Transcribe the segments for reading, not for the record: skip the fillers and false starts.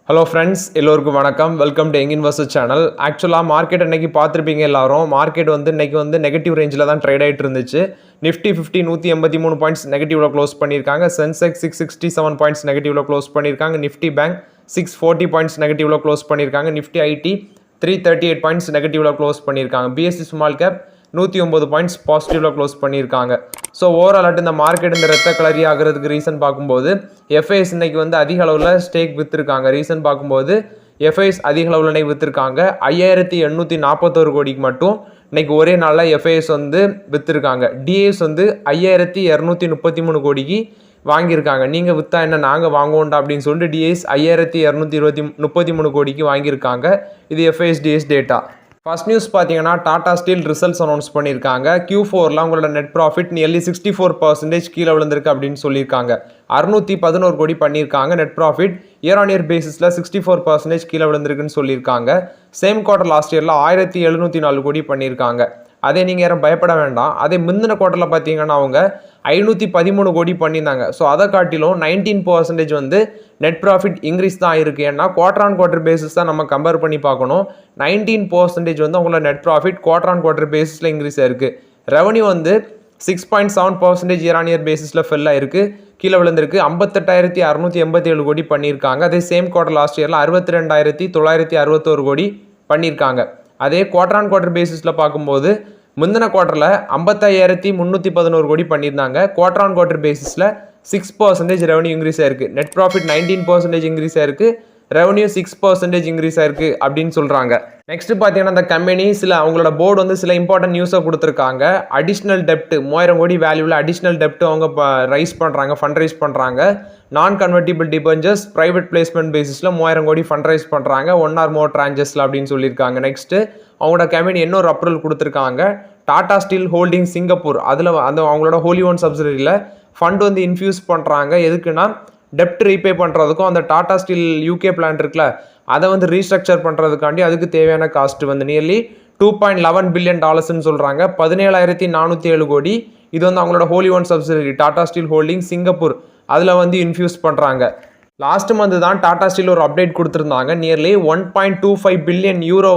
Hello friends, எல்லோருக்கும் வணக்கம். Welcome to young investor channel. ஆக்சுவலாக மார்க்கெட் இன்றைக்கி பார்த்துருப்பீங்க எல்லாரும். மார்க்கெட் இன்றைக்கி நெகட்டிவ் ரேஞ்சில் தான் ட்ரேட் ஆகிட்டு இருந்துச்சு. நிஃப்டி 50 183 பாயிண்ட்ஸ் நெகட்டிவில் க்ளோஸ் பண்ணியிருக்காங்க. சென்செக்ஸ் 667 பாயிண்ட்ஸ் நெகட்டிவில் க்ளோஸ் பண்ணியிருக்காங்க. நிஃப்டி பேங்க் 640 பாயிண்ட்ஸ் நெகட்டிவில் க்ளோஸ் பண்ணியிருக்காங்க. நிஃப்டி ஐடி 338 பாயிண்ட்ஸ் நெகட்டிவில் க்ளோஸ் பண்ணியிருக்காங்க. பிஎஸ்சி ஸ்மால் கேப் 109 பாயிண்ட்ஸ் பாசிட்டிவில் க்ளோஸ் பண்ணியிருக்காங்க. ஸோ ஓவரால் இந்த மார்க்கெட் இந்த ரத்த கலரி ஆகிறதுக்கு ரீசன் பார்க்கும்போது எஃப்ஐஎஸ் இன்னைக்கு அதிக அளவில் ஸ்டேக் விற்றுருக்காங்க. ரீசன் பார்க்கும்போது எஃப்ஐஎஸ் அதிக அளவில் விற்றுருக்காங்க. 5841 கோடிக்கு மட்டும் இன்னைக்கு ஒரே நாளில் எஃப்ஐஎஸ் விற்றுருக்காங்க. டிஏஎஸ் 5233 கோடிக்கு வாங்கியிருக்காங்க. நீங்கள் விற்றா என்ன நாங்கள் வாங்குவோண்டா அப்படின்னு சொல்லிட்டு டிஏஎஸ் 5233 கோடிக்கு வாங்கியிருக்காங்க. இது FIs DS data. First news பார்த்தீங்கன்னா டாடா ஸ்டீல் ரிசல்ட்ஸ் அனௌன்ஸ் பண்ணியிருக்காங்க. Q4ல் அவங்களோட நெட் ப்ராஃபிட் நியர்லி 64% கீழே விழுந்திருக்கு அப்படின்னு சொல்லியிருக்காங்க. 611 கோடி பண்ணியிருக்காங்க. Net profit year on year பேசிஸில் 64% கீழே விழுந்திருக்குன்னு சொல்லியிருக்காங்க. சேம் குவார்டர் லாஸ்ட் இயரில் 1704 கோடி பண்ணியிருக்காங்க. அதே நீங்கள் யாரும் பயப்பட வேண்டாம். அதே முந்தின குவார்ட்டரில் பார்த்தீங்கன்னா அவங்க 513 கோடி பண்ணியிருந்தாங்க. ஸோ அதை காட்டிலும் 19% நெட் ப்ராஃபிட் இன்க்ரீஸ் தான் இருக்குது. ஏன்னா குவார்டர் ஆன் குவார்டர் பேசிஸ் தான் நம்ம கம்பேர் பண்ணி பார்க்கணும். 19% அவங்களோட net profit quarter on quarter பேசிஸில் இன்க்ரீஸ் ஆயிருக்கு. ரெவன்யூ 6.7% இயர் ஆன் இயர் பேசிஸில் ஃபெல் ஆயிருக்கு, கீழே விழுந்திருக்கு. 58,687 கோடி பண்ணியிருக்காங்க. அதே சேம் குவார்டர் லாஸ்ட் இயரில் 62,961 கோடி பண்ணியிருக்காங்க. அதே குவார்டர் ஆன் குவார்டர் பேசிஸில் பார்க்கும்போது முந்தின குவார்ட்டரில் 55,311 கோடி பண்ணியிருந்தாங்க. குவார்டர் ஆன் குவார்டர் பேசிஸில் 6% ரெவன்யூ இன்க்ரீஸ் ஆயிருக்கு. நெட் ப்ராஃபிட் 19% இன்க்ரீஸ் ஆயிருக்கு. ரெவன்யூ 6% இன்க்ரீஸ் ஆயிருக்கு அப்படின்னு சொல்கிறாங்க. நெக்ஸ்ட் பார்த்தீங்கன்னா அந்த கம்பெனி அவங்களோட போர்டு சில இம்பார்ட்டன்ட் நியூஸை கொடுத்துருக்காங்க. அடிஷ்னல் டெப்ட் 3000 கோடி வேல்யூவில் அடிஷ்னல் டெப்ட் அவங்க ரைஸ் பண்ணுறாங்க, ஃபண்ட் ரைஸ் பண்ணுறாங்க. நான் கன்வெர்ட்டிபிள் டிபெஞ்சர்ஸ் பிரைவேட் பிளேஸ்மெண்ட் பேசிஸில் 3000 கோடி ஃபண்ட் ரைஸ் பண்ணுறாங்க 1 or more டிரான்சஸில் அப்படின்னு சொல்லியிருக்காங்க. நெக்ஸ்ட்டு அவங்களோட கம்பெனி இன்னொரு அப்ரூவல் கொடுத்துருக்காங்க. டாடா ஸ்டீல் ஹோல்டிங் சிங்கப்பூர் அதில் அவங்களோட ஹோலி ஓன் சப்சிடரியில் ஃபண்ட் இன்ஃபியூஸ் பண்ணுறாங்க. எதுக்குன்னா டெப்ட் ரீபே பண்ணுறதுக்கும் அந்த டாடா ஸ்டீல் யூகே பிளான்ட் இருக்குல்ல அதை ரீஸ்ட்ரக்சர் பண்ணுறதுக்காண்டி அதுக்கு தேவையான காஸ்ட் நியர்லி $2.11 பில்லியன் சொல்கிறாங்க. 17,407 கோடி. இது அவங்களோட wholly own subsidiary Tata Steel Holding Singapore அதில் இன்ஃபியூஸ் பண்ணுறாங்க. லாஸ்ட் மந்த் தான் டாடா ஸ்டீல் ஒரு அப்டேட் கொடுத்துருந்தாங்க. நியர்லி 1.25 பில்லியன் யூரோ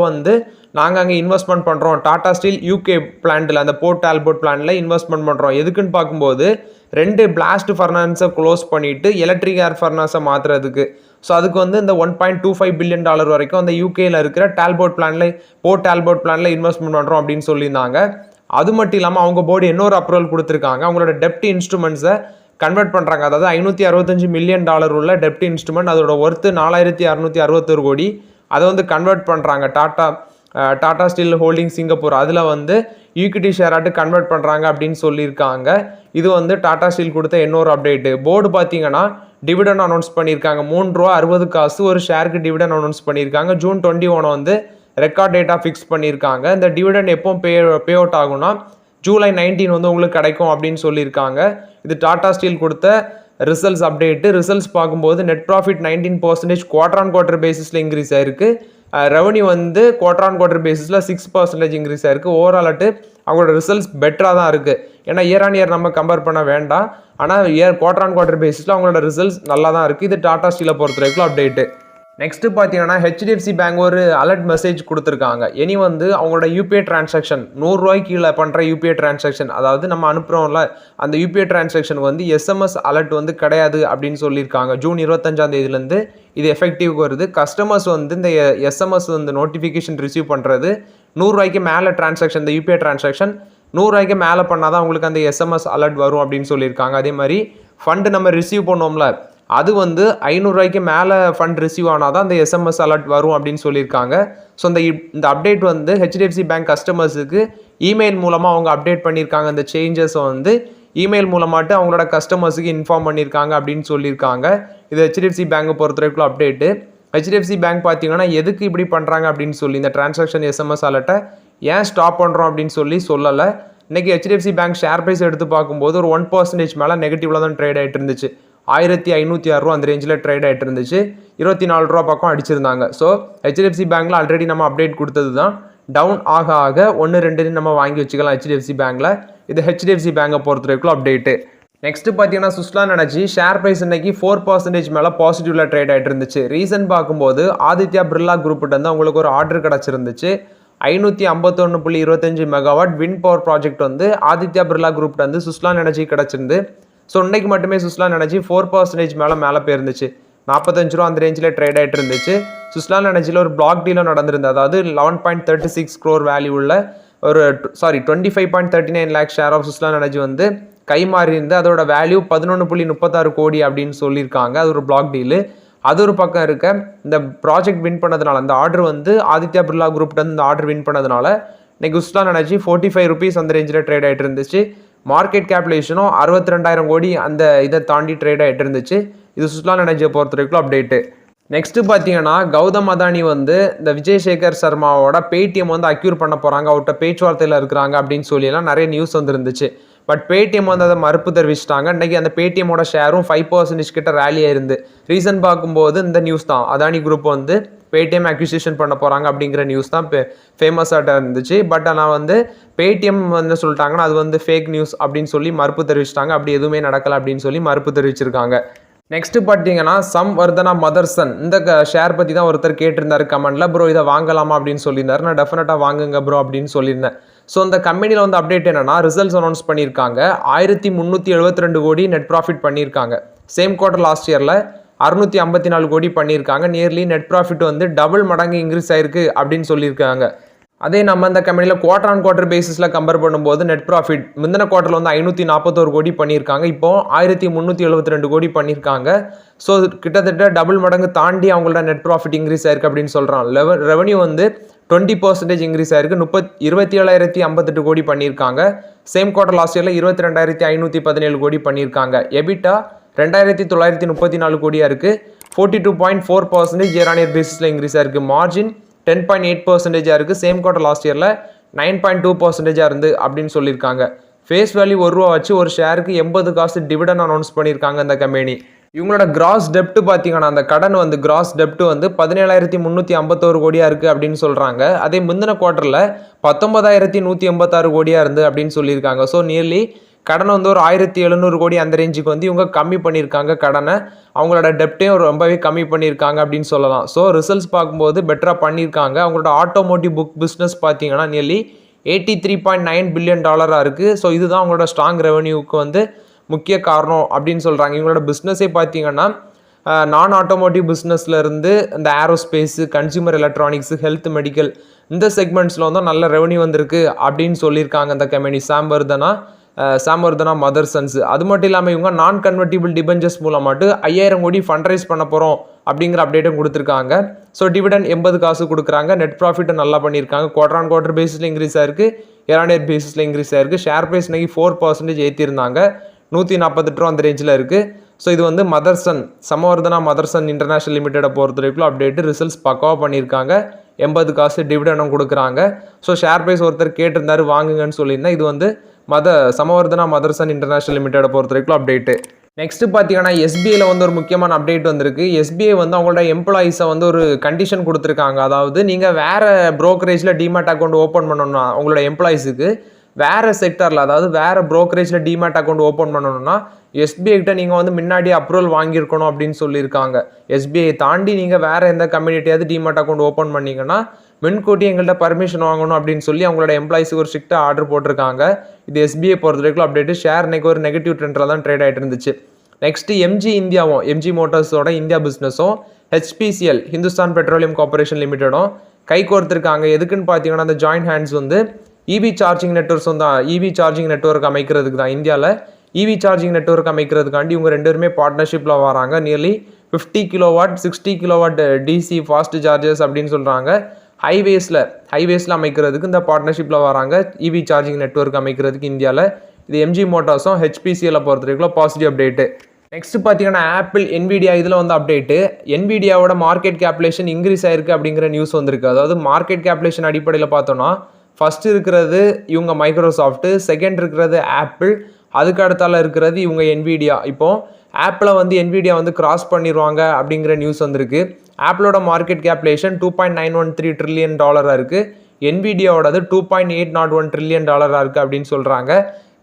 நாங்கள் அங்கே இன்வெஸ்ட்மெண்ட் பண்ணுறோம். டாடா ஸ்டீல் யூகே பிளான்ட்டில் அந்த போர்ட் ஆல்போர்ட் பிளான்ட்டில் இன்வெஸ்ட்மெண்ட் பண்ணுறோம். எதுக்குன்னு பார்க்கும்போது 2 பிளாஸ்ட் ஃபர்னான்ஸை க்ளோஸ் பண்ணிவிட்டு எலக்ட்ரிக் ஏர் ஃபர்னாஸை மாற்றுறதுக்கு. ஸோ அதுக்கு இந்த $1.25 பில்லியன் வரைக்கும் அந்த யூகேயில் இருக்கிற போர்ட் ஆல்போர்ட் பிளானில் இன்வெஸ்ட்மெண்ட் பண்ணுறோம் அப்படின்னு சொல்லியிருந்தாங்க. அது மட்டும் இல்லாமல் அவங்க போர்டு இன்னொரு அப்ரூவல் கொடுத்துருக்காங்க. அவங்களோட டெப்ட் இன்ஸ்ட்ருமெண்ட்ஸை கன்வெர்ட் பண்ணுறாங்க. அதாவது $565 மில்லியன் உள்ள டெப்ட் இன்ஸ்ட்ருமெண்ட் அதோட ஒர்த்து 4,661 கோடி. அதை கன்வெர்ட் பண்ணுறாங்க டாடா ஸ்டீல் ஹோல்டிங் சிங்கப்பூர் அதில் ஈக்விட்டி ஷேராட்டு கன்வெர்ட் பண்ணுறாங்க அப்படின்னு சொல்லியிருக்காங்க. இது டாடா ஸ்டீல் கொடுத்த இன்னொரு அப்டேட்டு. போர்டு பார்த்தீங்கன்னா டிவிடன் அனௌன்ஸ் பண்ணியிருக்காங்க. $3.60 ஒரு ஷேருக்கு டிவிடன் அனௌன்ஸ் பண்ணியிருக்காங்க. June 21 ரெக்கார்ட் டேட்டா ஃபிக்ஸ் பண்ணியிருக்காங்க. இந்த டிவிடன் எப்போ பே அவுட் ஆகும்னா July 19 உங்களுக்கு கிடைக்கும் அப்படின்னு சொல்லியிருக்காங்க. இது டாடா ஸ்டீல் கொடுத்த ரிசல்ட்ஸ் அப்டேட்டு. ரிசல்ட்ஸ் பார்க்கும்போது net profit 19% quarter on quarter பேசிஸில் இன்க்ரீஸ் ஆயிருக்கு. ரெவன்யூ குவார்டர் ஆன் குவார்டர் பேசிஸில் 6% இன்க்ரீஸ் ஆயிருக்கு. ஓவராலாட்டு அவங்களோட ரிசல்ட்ஸ் பெட்டராக தான் இருக்குது. ஏன்னா இயர் ஆன் இயர் நம்ம கம்பேர் பண்ண வேண்டாம். ஆனால் குவார்டர் ஆன் குவார்டர் பேசிஸில் அவங்களோட ரிசல்ட்ஸ் நல்லா தான் இருக்குது. இது டாடா ஸ்டீலை பொறுத்த வரைக்கும் அப்டேட்டு. நெக்ஸ்ட்டு பார்த்தீங்கன்னா ஹெச்டிஎஃப்சி பேங்க் ஒரு அலர்ட் மெசேஜ் கொடுத்துருக்காங்க. இனி அவங்களோட யூபிஐ டிரான்சாக்ஷன் $100 கீழே பண்ணுற யூபிஐ டிரான்சாக்ஷன், அதாவது நம்ம அனுப்புகிறோம்ல அந்த யூபிஐ டிரான்சாக்ஷன் எஸ்எம்எஸ் அலர்ட் கிடையாது அப்படின்னு சொல்லியிருக்காங்க. June 25 இது எஃபெக்டிவ் வருது. கஸ்டமர்ஸ் இந்த எஸ்எம்எஸ் நோட்டிஃபிகேஷன் ரிசீவ் பண்ணுறது $100 மேலே டிரான்சாக்ஷன், இந்த யூபிஐ டிரான்சாக்ஷன் $100 மேலே பண்ணால் தான் உங்களுக்கு அந்த எஸ்எம்எஸ் அலர்ட் வரும் அப்படின்னு சொல்லியிருக்காங்க. அதே மாதிரி ஃபண்டு நம்ம ரிசீவ் பண்ணோம்ல அது $500 மேலே ஃபண்ட் ரிசீவ் ஆனால் தான் அந்த எஸ்எம்எஸ் அலர்ட் வரும் அப்படின்னு சொல்லியிருக்காங்க. ஸோ இந்த அப்டேட் ஹெச்டிஎஃப்சி பேங்க் கஸ்டமர்ஸுக்கு இமெயில் மூலமாக அவங்க அப்டேட் பண்ணியிருக்காங்க. இந்த சேஞ்சஸை இமெயில் மூலமாட்டு அவங்களோட கஸ்டமர்ஸுக்கு இன்ஃபார்ம் பண்ணியிருக்காங்க அப்படின்னு சொல்லியிருக்காங்க. இது ஹெச்டிஎஃப்சி பேங்கை பொறுத்த வரைக்கும் அப்டேட்டு. ஹெச்டிஎஃப்சி பேங்க் பார்த்தீங்கன்னா எதுக்கு இப்படி பண்ணுறாங்க அப்படின்னு சொல்லி இந்த டிரான்சாக்ஷன் எஸ்எம்எஸ் அலர்ட்டை ஏன் ஸ்டாப் பண்ணுறோம் அப்படின்னு சொல்லலை. இன்றைக்கி ஹெச்டிஎஃப்சி பேங்க் ஷேர் ப்ரைஸ் எடுத்து பார்க்கும்போது ஒரு 1% மேலே நெகட்டிவில் தான் ட்ரேட் ஆகிட்டு இருந்துச்சு. 1506 அந்த ரேஞ்சில் ட்ரேட் ஆகிட்டு இருந்துச்சு. $24 பக்கம் அடிச்சிருந்தாங்க. ஸோ ஹெச்டிஎஃப்சி பேங்க்கில் ஆல்ரெடி நம்ம அப்டேட் கொடுத்தது தான். டவுன் ஆக 1-2 நம்ம வாங்கி வச்சுக்கலாம் ஹெச்டிஎஃப்சி பேங்க்கில். இது ஹெச்டிஎஃப்சி பேங்கை பொறுத்த வரைக்கும் அப்டேட்டு. நெக்ஸ்ட் பார்த்தீங்கன்னா சுஸ்லான் எனர்ஜி ஷேர் பிரைஸ் இன்னைக்கு 4% மேலே பாசிட்டிவ்ல ட்ரேட் ஆகிட்டு இருந்துச்சு. ரீசன் பார்க்கும்போது ஆதித்யா பிர்லா குரூப்கிட்ட இருந்து அவங்களுக்கு ஒரு ஆர்டர் கிடச்சிருந்துச்சு. 551.25 மெகாவாட் விண்ட் பவர் ப்ராஜெக்ட் வந்து ஆதித்யா பிர்லா குரூப்கிட்ட வந்து சுஸ்லான் எனர்ஜி கிடச்சிருந்து. ஸோ இன்னைக்கு மட்டுமே சுஸ்லான் எனர்ஜி 4% மேலே போயிருந்துச்சு. 45 ரூபா அந்த ரேஞ்சில் ட்ரேட் ஆகிட்டு இருந்துச்சு. சுஸ்லான் எனர்ஜியில் ஒரு பிளாக் டீலும் நடந்திருந்தது. அதாவது 11.36 crore வேல்யூ உள்ள ஒரு 25.39 lakh share of Suzlon Energy வந்து கைமாறி இருந்து அதோட வேல்யூ 11.36 கோடி அப்படின்னு சொல்லியிருக்காங்க. அது ஒரு பிளாக் டீலு. அது ஒரு பக்கம் இருக்க இந்த ப்ராஜெக்ட் வின் பண்ணதுனால அந்த ஆர்டர் வந்து ஆதித்யா பிர்லா குரூப்கிட்ட இந்த ஆர்டர் வின் பண்ணதுனால இன்னைக்கு சுஸ்லான் எனர்ஜி 45 rupees அந்த ரேஞ்சில் ட்ரேட் ஆகிட்டு இருந்துச்சு. மார்க்கெட் கேப்லேஷனும் 62,000 கோடி அந்த இதை தாண்டி ட்ரேட் ஆகிட்டு இருந்துச்சு. இது சுஸ்லான் எனர்ஜியை பொறுத்த வரைக்கும் அப்டேட்டு. நெக்ஸ்ட் பார்த்தீங்கன்னா கௌதம் அதானி வந்து இந்த விஜய் சேகர் சர்மாவோட பேடிஎம் வந்து அக்யூர் பண்ண போகிறாங்க, அவர்கிட்ட பேச்சுவார்த்தையில் இருக்கிறாங்க அப்படின்னு சொல்லியெல்லாம் நிறைய நியூஸ் வந்துருந்துச்சு. பட் பேடிஎம் வந்து அதை மறுப்பு தெரிவிச்சிட்டாங்க. இன்றைக்கி அந்த பேடிஎம்மோட ஷேரும் 5% கிட்ட ரேலி ஆயிருந்து. ரீசன் பார்க்கும்போது இந்த நியூஸ் தான், அதானி குரூப் வந்து பேடிஎம் அக்யூசிஷன் பண்ண போகிறாங்க அப்படிங்கிற நியூஸ் தான் ஃபேமஸாக இருந்துச்சு. பட் ஆனால் வந்து பேடிஎம் வந்து சொல்லிட்டாங்கன்னா அது வந்து ஃபேக் நியூஸ் அப்படின்னு சொல்லி மறுப்பு தெரிவிச்சிட்டாங்க. அப்படி எதுவுமே நடக்கலை அப்படின்னு சொல்லி மறுப்பு தெரிவிச்சிருக்காங்க. நெக்ஸ்ட் பார்த்தீங்கன்னா சம்வர்தனா மதர்சன் இந்த ஷேர் பற்றி தான் ஒருத்தர் கேட்டிருந்தாரு கமெண்ட்ல. ப்ரோ இதை வாங்கலாமா அப்படின்னு சொல்லியிருந்தாரு. நான் டெஃபினட்டாக வாங்குங்க ப்ரோ அப்படின்னு சொல்லியிருந்தேன். ஸோ இந்த கம்பெனியில் வந்து அப்டேட் என்னன்னா ரிசல்ட்ஸ் அனௌன்ஸ் பண்ணியிருக்காங்க. 1372 கோடி நெட் ப்ராஃபிட் பண்ணியிருக்காங்க. சேம் குவார்டர் லாஸ்ட் இயரில் 654 கோடி பண்ணியிருக்காங்க. நியர்லி நெட் ப்ராஃபிட் வந்து டபுள் மடங்கு இன்க்ரீஸ் ஆயிருக்கு அப்படின்னு சொல்லியிருக்காங்க. அதே நம்ம இந்த கம்பெனியில் குவார்டர் ஆன் குவார்டர் பேசிஸில் கம்பேர் பண்ணும்போது நெட் ப்ராஃபிட் முந்தின குவார்ட்டரில் வந்து 541 கோடி பண்ணியிருக்காங்க. இப்போ 1372 கோடி பண்ணியிருக்காங்க. ஸோ கிட்டத்தட்ட டபுள் மடங்கு தாண்டி அவங்களோட நெட் ப்ராஃபிட் இன்க்ரீஸ் ஆயிருக்கு அப்படின்னு சொல்கிறான். ரெவன்யூ வந்து 20% இன்க்ரீஸ் ஆயிருக்கு. 27,058 கோடி பண்ணியிருக்காங்க. சேம் குவார்டர் லாஸ்ட் இயரில் 22,517 கோடி பண்ணியிருக்காங்க. எபிட்டா 2,934 கோடியாக இருக்குது. 42.4% இயர் ஆன் இயர் பேசிஸில் இன்க்ரீஸ் ஆயிருக்கு. மார்ஜின் 10.8% இருக்குது. சேம் குவார்டர் லாஸ்ட் இயரில் 9.2% இருந்து அப்படின்னு சொல்லியிருக்காங்க. ஃபேஸ் வேல்யூ ₹1 வச்சு ஒரு ஷேருக்கு 80 காசு டிவிடன் அனௌன்ஸ் பண்ணியிருக்காங்க இந்த கம்பெனி. இவங்களோட கிராஸ் டெப்ட் பார்த்தீங்கன்னா அந்த கடன் வந்து கிராஸ் டெப்ட் வந்து 17,351 கோடியாக இருக்குது அப்படின்னு சொல்கிறாங்க. அதே முந்தின குவார்ட்டரில் 19,186 கோடியாக இருந்து அப்படின்னு சொல்லியிருக்காங்க. ஸோ நியர்லி கடன் வந்து ஒரு 1,700 கோடி அந்த ரேஞ்சுக்கு வந்து இவங்க கம்மி பண்ணியிருக்காங்க கடனை. அவங்களோட டெப்டையும் ரொம்பவே கம்மி பண்ணியிருக்காங்க அப்படின்னு சொல்லலாம். ஸோ ரிசல்ட்ஸ் பார்க்கும்போது பெட்டராக பண்ணியிருக்காங்க. அவங்களோட ஆட்டோமோட்டிவ் புக் பிஸ்னஸ் பார்த்தீங்கன்னா நியர்லி $83.9 பில்லியன் இருக்குது. ஸோ இதுதான் அவங்களோட ஸ்ட்ராங் ரெவன்யூக்கு வந்து முக்கிய காரணம் அப்படின்னு சொல்கிறாங்க. இவங்களோட பிஸ்னஸே பார்த்தீங்கன்னா நான் ஆட்டோமோட்டிவ் பிஸ்னஸ்லேருந்து இந்த aerospace, consumer electronics, health, medical இந்த செக்மெண்ட்ஸில் வந்து நல்ல ரெவன்யூ வந்திருக்கு அப்படின்னு சொல்லியிருக்காங்க இந்த கம்பெனி சாம்வர்தனா மதர்சன்ஸ். அது மட்டும் இல்லாமல் இவங்க நான் கன்வெர்ட்டிபிள் டிபெஞ்சர்ஸ் மூலமாட்டு 5,000 கோடி ஃபண்ட் ரைஸ் பண்ண போகிறோம் அப்படிங்கிற அப்டேட்டும் கொடுத்துருக்காங்க. ஸோ டிவிடன் 80 காசு கொடுக்குறாங்க. நெட் ப்ராஃபிட்டும் நல்லா பண்ணியிருக்காங்க. குவார்டர் ஆன் குவார்டர் பேசிஸில் இன்க்ரீஸ் ஆயிருக்கு. இயர் ஆன் இயர் பேசிஸில் இன்க்ரீஸ் ஆயிருக்கு. ஷேர் ப்ரைஸ் இன்னைக்கு 4% ஏற்றிருந்தாங்க. 148 ரூபா அந்த ரேஞ்சில் இருக்குது. ஸோ இது வந்து சமவர்தனா மதர்சன் இன்டர்நேஷனல் லிமிட்டடை பொறுத்த வரைக்கும் அப்டேட்டு ரிசல்ட்ஸ் பக்காவாக பண்ணியிருக்காங்க. 80 காசு டிவிடனும் கொடுக்குறாங்க. ஸோ ஷேர் ப்ரைஸ் ஒருத்தர் கேட்டிருந்தாரு வாங்குங்கன்னு சொல்லியிருந்தேன். இது வந்து சமவர்தனா மதர்சன் இன்டர்நேஷனல் லிமிட்டடை பொறுத்த வரைக்கும் அப்டேட்டு. நெக்ஸ்ட் பார்த்தீங்கன்னா எஸ்பிஐயில் வந்து ஒரு முக்கியமான அப்டேட் வந்திருக்கு. எஸ்பிஐ வந்து அவங்களோட எம்ப்ளாயீஸை வந்து ஒரு கண்டிஷன் கொடுத்துருக்காங்க. அதாவது நீங்கள் வேறு ப்ரோக்கரேஜில் டிமேட் அக்கௌண்ட் ஓப்பன் பண்ணணும்னா உங்களோட எம்ப்ளாயீஸுக்கு வேறு செக்டரில் அதாவது வேறு ப்ரோக்கரேஜில் டிமேட் அக்கௌண்ட் ஓப்பன் பண்ணணும்னா எஸ்பிஐ கிட்ட நீங்கள் வந்து முன்னாடி அப்ரூவல் வாங்கியிருக்கணும் அப்படின்னு சொல்லியிருக்காங்க. எஸ்பிஐ தாண்டி நீங்கள் வேறு எந்த கம்யூனிட்டியாவது டிமேட் அக்கௌண்ட் ஓப்பன் பண்ணிங்கன்னா முன்கூட்டி எங்கள்கிட்ட பர்மிஷன் வாங்கணும் அப்படின்னு சொல்லி அவங்களோட எம்ப்ளாயிஸுக்கு ஒரு ஸ்ட்ரிக்டாக ஆர்டர் போட்டிருக்காங்க. இது எஸ்பிஐ பொறுத்த வரைக்கும் அப்டேட்டு. ஷேர் இன்னைக்கு ஒரு நெகட்டிவ் ட்ரெண்டில் தான் ட்ரேட் ஆகிட்டு இருந்துச்சு. நெக்ஸ்ட் எம்ஜி மோட்டார்ஸோட இந்தியா பிஸ்னஸும் ஹெச்பிசிஎல் ஹிந்துஸ்தான் பெட்ரோலியம் கார்பரேஷன் லிமிட்டடும் கை கோர்த்துருக்காங்க. எதுக்குன்னு பார்த்தீங்கன்னா அந்த ஜாயின்ட் ஹேண்ட்ஸ் வந்து இவி சார்ஜிங் நெட்வொர்க்ஸும் தான் இவி சார்ஜிங் நெட்வொர்க் அமைக்கிறதுக்கு தான் இந்தியாவில் இவி சார்ஜிங் நெட்வொர்க் அமைக்கிறதுக்காண்டி இவங்க ரெண்டு பேருமே பார்ட்னர்ஷிப்பில் வராங்க. Nearly 50 kilowatt 60 kilowatt DC fast chargers அப்படின்னு சொல்கிறாங்க. ஹைவேஸில் அமைக்கிறதுக்கு இந்த பார்ட்னர்ஷிப்பில் வராங்க. இவி சார்ஜிங் நெட்வொர்க் அமைக்கிறதுக்கு இந்தியாவில். இது எம்ஜி மோட்டார்ஸும் ஹெச்பிசிஎல் பொறுத்த வரைக்கும் பாசிட்டிவ் அப்டேட்டு. நெக்ஸ்ட் பார்த்தீங்கன்னா ஆப்பிள், என்விடியா இதில் வந்து அப்டேட்டு. என்விடியாவோட மார்க்கெட் கேப்லேஷன் இன்க்ரீஸ் ஆயிருக்கு அப்படிங்கிற நியூஸ் வந்திருக்கு. அதாவது மார்க்கெட் கேப்லேஷன் அடிப்படையில் பார்த்தோன்னா ஃபஸ்ட்டு இருக்கிறது இவங்க மைக்ரோசாஃப்ட்டு, செகண்ட் இருக்கிறது ஆப்பிள், அதுக்கு அடுத்தால இருக்கிறது இவங்க என்விடியா. இப்போது ஆப்பிளை வந்து என்விடியா வந்து கிராஸ் பண்ணிடுவாங்க அப்படிங்கிற நியூஸ் வந்திருக்கு. ஆப்பிளோட மார்க்கெட் கேப்லேஷன் $2.913 ட்ரில்லியன் இருக்குது. என்விடியாவோடது $2.801 ட்ரில்லியன் இருக்குது அப்படின்னு சொல்கிறாங்க.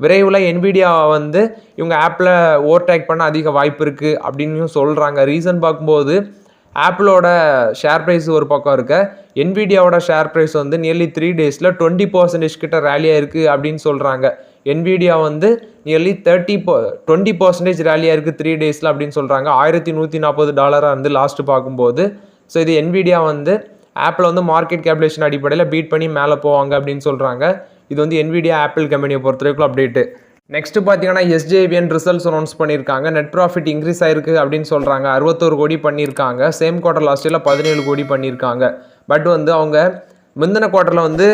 விரைவில் NVIDIA வந்து இவங்க ஆப்பில் ஓவர்டேக் பண்ண அதிக வாய்ப்பு இருக்குது அப்படின்னு சொல்கிறாங்க. ரீசன் பார்க்கும்போது ஆப்பிளோட ஷேர் ப்ரைஸ் ஒரு பக்கம் இருக்க, NVIDIAவோட ஷேர் ப்ரைஸ் வந்து நியர்லி 3 டேஸில் 20% கிட்ட ரேலியாக இருக்குது அப்படின்னு சொல்கிறாங்க. NVIDIA வந்து நியர்லி 20% ரேலியாக இருக்குது 3 டேஸில் அப்படின்னு சொல்கிறாங்க. $1140 இருந்து லாஸ்ட்டு பார்க்கும்போது. ஸோ இது NVIDIA வந்து ஆப்பில் வந்து மார்க்கெட் கேபிலேஷன் அடிப்படையில் பீட் பண்ணி மேலே போவாங்க அப்படின்னு சொல்கிறாங்க. இது வந்து NVIDIA ஆப்பிள் கம்பெனியை பொறுத்த வரைக்கும் அப்டேட்டு. நெக்ஸ்ட் பார்த்தீங்கன்னா SJVN ரிசல்ட்ஸ் அனௌன்ஸ் பண்ணியிருக்காங்க. நெட் ப்ராஃபிட் இன்க்ரீஸ் ஆயிருக்கு அப்படின்னு சொல்கிறாங்க. 61 கோடி பண்ணியிருக்காங்க. சேம் குவார்டர் லாஸ்ட் இயரில் 17 கோடி பண்ணியிருக்காங்க. பட் வந்து அவங்க முந்தின குவார்ட்டரில் வந்து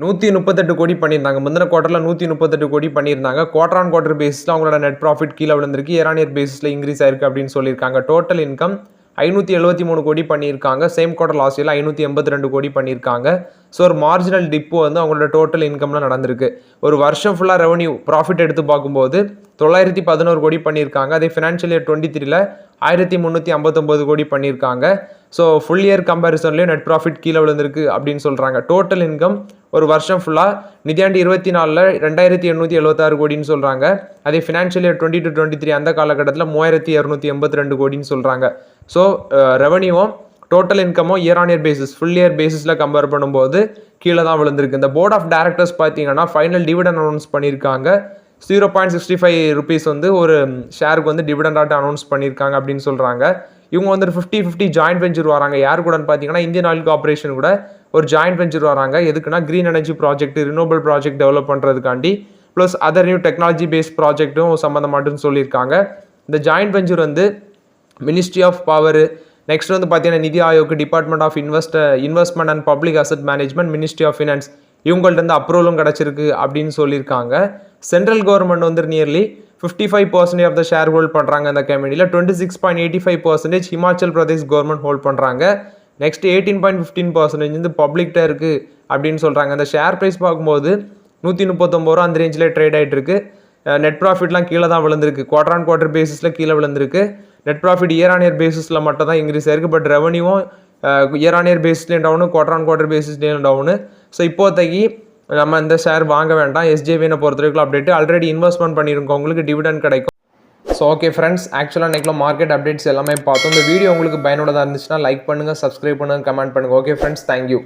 138 கோடி பண்ணியிருந்தாங்க. முந்தின குவார்ட்டரில் 138 கோடி பண்ணியிருந்தாங்க. குவார்டர் ஆன் குவார்டர் பேஸில் அவங்களோட நெட் ப்ராஃபிட் கீழே விழுந்திருக்கு. இயர் ஆன் இயர் பேஸில் இன்க்ரீஸ் ஆயிருக்கு அப்படின்னு சொல்லியிருக்காங்க. டோட்டல் இன்கம் 573 கோடி பண்ணியிருக்காங்க. சேம் குவார்டர் லாஸ்ட் இயரில் 582 கோடி பண்ணியிருக்காங்க. ஸோ ஒரு மார்ஜினல் டிப்பு வந்து அவங்களோட டோட்டல் இன்கம்லாம் நடந்திருக்கு. ஒரு வருஷம் ஃபுல்லாக ரெவன்யூ ப்ராஃபிட் எடுத்து பார்க்கும்போது 911 கோடி பண்ணியிருக்காங்க. அதே ஃபினான்ஷியல் இயர் 23ல் 1359 கோடி பண்ணியிருக்காங்க. ஸோ ஃபுல் இயர் கம்பேரிசன்லேயும் நெட் ப்ராஃபிட் கீழே விழுந்திருக்கு அப்படின்னு சொல்கிறாங்க. டோட்டல் இன்கம் ஒரு வருஷம் ஃபுல்லாக நிதியாண்டு 24ல் 2876 கோடின்னு சொல்கிறாங்க. அதே ஃபினான்ஷியல் இயர் 22-23 அந்த காலகட்டத்தில் 3282 கோடின்னு சொல்கிறாங்க. ஸோ ரெவன்யூவும் டோட்டல் இன்கமும் year on year basis full year பேசிஸில் கம்பேர் பண்ணும்போது கீழே தான் விழுந்திருக்கு. இந்த போர்ட் ஆஃப் டைரக்டர்ஸ் பார்த்தீங்கன்னா ஃபைனல் டிவிடெண்ட் அனௌன்ஸ் பண்ணியிருக்காங்க. 0.65 ருபீஸ் வந்து ஒரு ஷேருக்கு வந்து டிவிடெண்டாக அனௌன்ஸ் பண்ணியிருக்காங்க அப்படின்னு சொல்கிறாங்க. இவங்க வந்து 50-50 ஜாயிண்ட் வெஞ்சர் வராங்க. யார் கூடன்னு பார்த்தீங்கன்னா இந்தியன் ஆயில் கார்பரேஷன் கூட ஒரு ஜாயிண்ட் வெஞ்சர் வராங்க. எதுக்குன்னா green energy project, renewable project develop பண்ணுறதுக்காண்டி, plus other new technology based ப்ராஜெக்ட்டும் சம்மந்தமாட்டுன்னு சொல்லியிருக்காங்க. இந்த ஜாயிண்ட் வெஞ்சர் வந்து மினிஸ்ட்ரி ஆஃப் பவர், நெக்ஸ்ட் வந்து பார்த்தீங்கன்னா NITI Aayog, department of investment and public asset management, ministry of finance இவங்கள்ட்ட இருந்து அப்ரூவலும் கிடச்சிருக்கு அப்படின்னு சொல்லியிருக்காங்க. சென்ட்ரல் கவர்மெண்ட் வந்து nearly 55% of the share hold பண்ணுறாங்க இந்த கம்பெனியில். 26.85% ஹிமாச்சல் பிரதேஷ் கவர்மெண்ட் ஹோல்ட் பண்ணுறாங்க. நெக்ஸ்ட் 18.15% வந்து பப்ளிக்ட இருக்குது அப்படின்னு சொல்கிறாங்க. இந்த ஷேர் ப்ரைஸ் பார்க்கும்போது 139 ரூபா அந்த ரேஞ்சில் ட்ரேட் ஆகிட்டு இருக்கு. நெட் ப்ராஃபிட்லாம் கீழே தான் விழுந்திருக்கு. குவார்டர் ஆன் குவார்டர் பேசிஸில் கீழே விழுந்திருக்கு. Net profit year on year பேசிஸில் மட்டும் தான் இன்க்ரீஸ் ஆயிருக்கு. பட் ரெவன்யூவும் இயர் ஆன் இயர் பேசிஸ்லேயும் டவுனு, குவார்டர் ஆன் குவார்டர் பேசிஸ்லேயும் டவுனு. ஸோ இப்போதைக்கு நம்ம இந்த ஷேர் வாங்க வேண்டாம். SJVN பொறுத்த வரைக்கும் அப்டேட் ஆல்ரெடி இன்வெஸ்ட்மெண்ட் பண்ணியிருக்கோம், உங்களுக்கு டிவிடெண்ட் கிடைக்கும். ஸோ ஓகே ஃப்ரெண்ட்ஸ், ஆக்சுவலாக இன்றைக்கி மார்க்கெட் அப்டேட்ஸ் எல்லாமே பார்த்தோம். இந்த வீடியோ உங்களுக்கு பயனுள்ளதாக இருந்துச்சுன்னா லைக் பண்ணுங்கள், சப்ஸ்கிரைப் பண்ணுங்கள், கமெண்ட் பண்ணுங்கள். Okay friends, thank you.